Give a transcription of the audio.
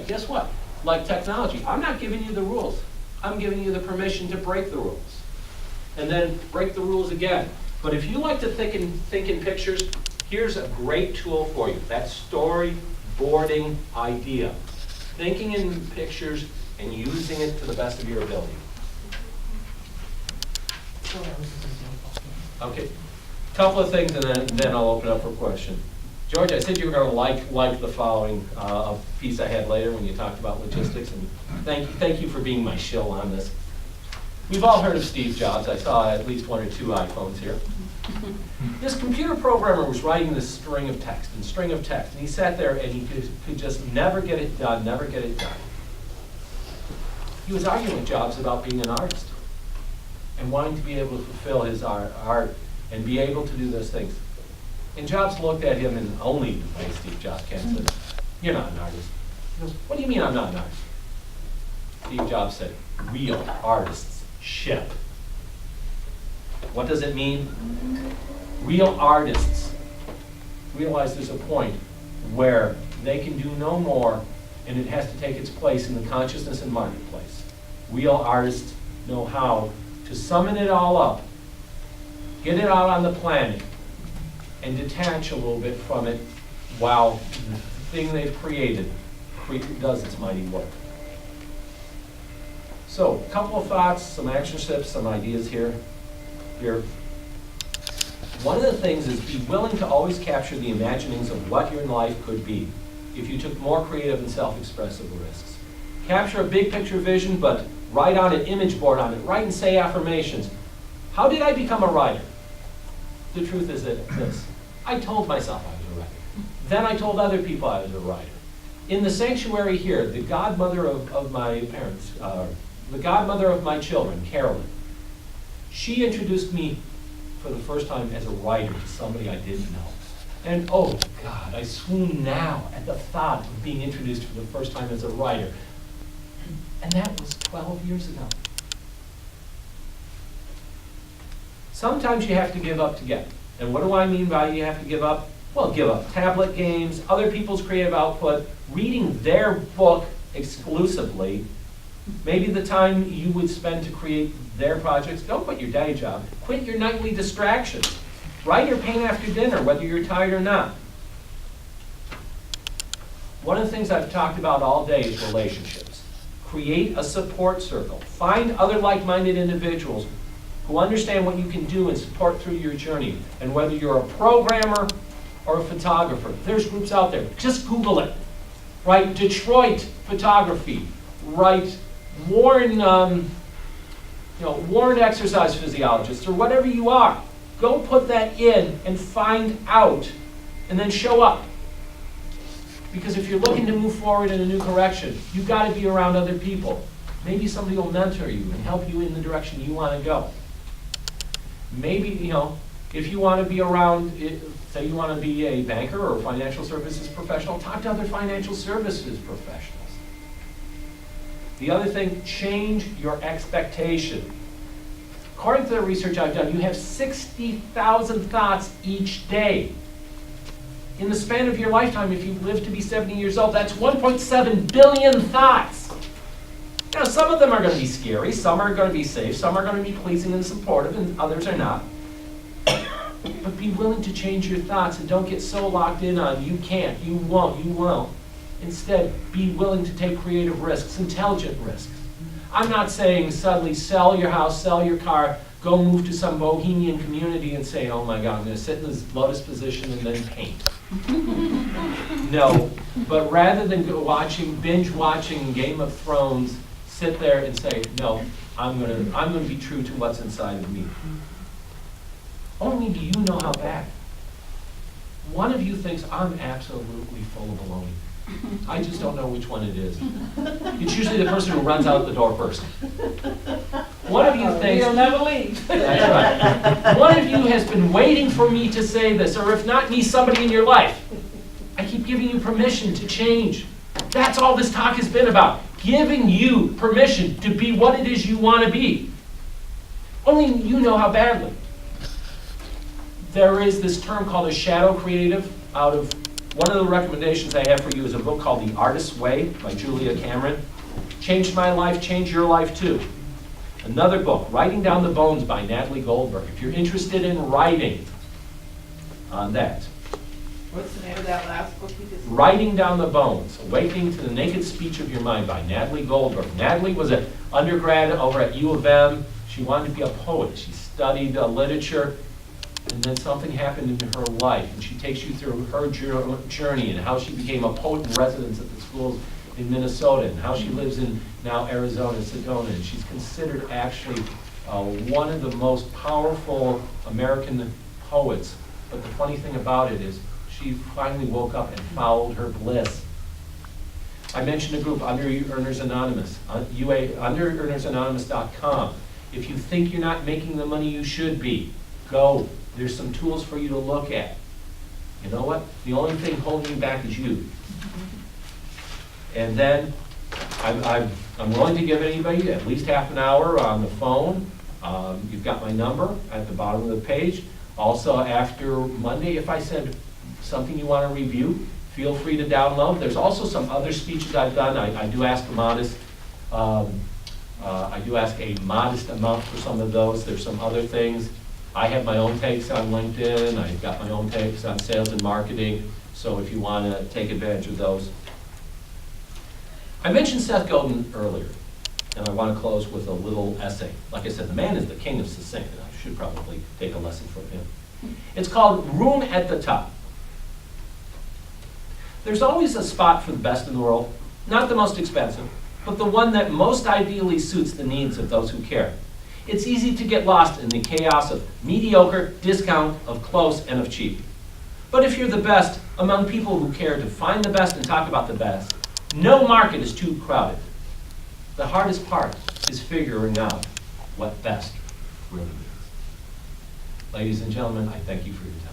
Guess what? Like technology, I'm not giving you the rules. I'm giving you the permission to break the rules. And then break the rules again. But if you like to think in pictures, here's a great tool for you. That storyboarding idea. Thinking in pictures and using it to the best of your ability. Okay, couple of things and then I'll open up for question. George, I said you were going to like the following piece I had later when you talked about logistics, and thank you for being my shill on this. We've all heard of Steve Jobs. I saw at least one or two iPhones here. This computer programmer was writing this string of text, and he sat there and he could just never get it done, never get it done. He was arguing with Jobs about being an artist and wanting to be able to fulfill his art and be able to do those things. And Jobs looked at him, and only the way Steve Jobs can, said, "You're not an artist." He goes, "What do you mean I'm not an artist?" Steve Jobs said, "Real artists ship." What does it mean? Real artists realize there's a point where they can do no more, and it has to take its place in the consciousness and marketplace. Real artists know how to summon it all up, get it out on the planet, and detach a little bit from it while the thing they've created does its mighty work. So, a couple of thoughts, some action steps, some ideas here. One of the things is be willing to always capture the imaginings of what your life could be if you took more creative and self-expressive risks. Capture a big picture vision, but write on an image board on it. Write and say affirmations. How did I become a writer? The truth is this. I told myself I was a writer. Then I told other people I was a writer. In the sanctuary here, the godmother of my parents, the godmother of my children, Carolyn, she introduced me for the first time as a writer to somebody I didn't know. And oh God, I swoon now at the thought of being introduced for the first time as a writer. And that was 12 years ago. Sometimes you have to give up to get. And what do I mean by you have to give up? Well, give up tablet games, other people's creative output, reading their book exclusively, maybe the time you would spend to create their projects. Don't quit your day job. Quit your nightly distractions. Write your pain after dinner, whether you're tired or not. One of the things I've talked about all day is relationships. Create a support circle. Find other like-minded individuals who understand what you can do and support through your journey. And whether you're a programmer or a photographer, there's groups out there. Just Google it. Write Detroit photography. Write Warren exercise physiologist, or whatever you are. Go put that in and find out, and then show up. Because if you're looking to move forward in a new direction, you've got to be around other people. Maybe somebody will mentor you and help you in the direction you want to go. Maybe, if you want to be around, say you want to be a banker or a financial services professional, talk to other financial services professionals. The other thing, change your expectation. According to the research I've done, you have 60,000 thoughts each day. In the span of your lifetime, if you live to be 70 years old, that's 1.7 billion thoughts. Now, some of them are going to be scary, some are going to be safe, some are going to be pleasing and supportive, and others are not. But be willing to change your thoughts and don't get so locked in on you can't, you won't. Instead, be willing to take creative risks, intelligent risks. I'm not saying suddenly sell your house, sell your car, go move to some bohemian community and say, oh my God, I'm going to sit in this lotus position and then paint. No, but rather than binge watching Game of Thrones, sit there and say, no, I'm going to be true to what's inside of me. Only do you know how bad. One of you thinks I'm absolutely full of baloney. I just don't know which one it is. It's usually the person who runs out the door first. One of you thinks... You'll never leave. That's right. One of you has been waiting for me to say this, or if not me, somebody in your life. I keep giving you permission to change. That's all this talk has been about. Giving you permission to be what it is you want to be. Only you know how badly. There is this term called a shadow creative out of One of the recommendations I have for you is a book called The Artist's Way by Julia Cameron. Changed my life, changed your life too. Another book, Writing Down the Bones by Natalie Goldberg. If you're interested in writing on that. What's the name of that last book you just? Writing Down the Bones, Awakening to the Naked Speech of Your Mind by Natalie Goldberg. Natalie was an undergrad over at U of M. She wanted to be a poet. She studied literature, and then something happened in her life, and she takes you through her journey and how she became a poet in residence at the schools in Minnesota, and how she lives in now Arizona, Sedona. And she's considered actually one of the most powerful American poets. But the funny thing about it is she finally woke up and followed her bliss. I mentioned a group, Under Earners Anonymous, underearnersanonymous.com. If you think you're not making the money you should be, go. There's some tools for you to look at. You know what? The only thing holding you back is you. And then I'm willing to give anybody at least half an hour on the phone. You've got my number at the bottom of the page. Also, after Monday, if I said something you want to review, feel free to download. There's also some other speeches I've done. I do ask a modest amount for some of those. There's some other things. I have my own takes on LinkedIn. I've got my own takes on sales and marketing. So if you want to take advantage of those. I mentioned Seth Godin earlier, and I want to close with a little essay. Like I said, the man is the king of succinct, and I should probably take a lesson from him. It's called Room at the Top. There's always a spot for the best in the world, not the most expensive, but the one that most ideally suits the needs of those who care. It's easy to get lost in the chaos of mediocre, discount, of close, and of cheap. But if you're the best among people who care to find the best and talk about the best, no market is too crowded. The hardest part is figuring out what best really means. Ladies and gentlemen, I thank you for your time.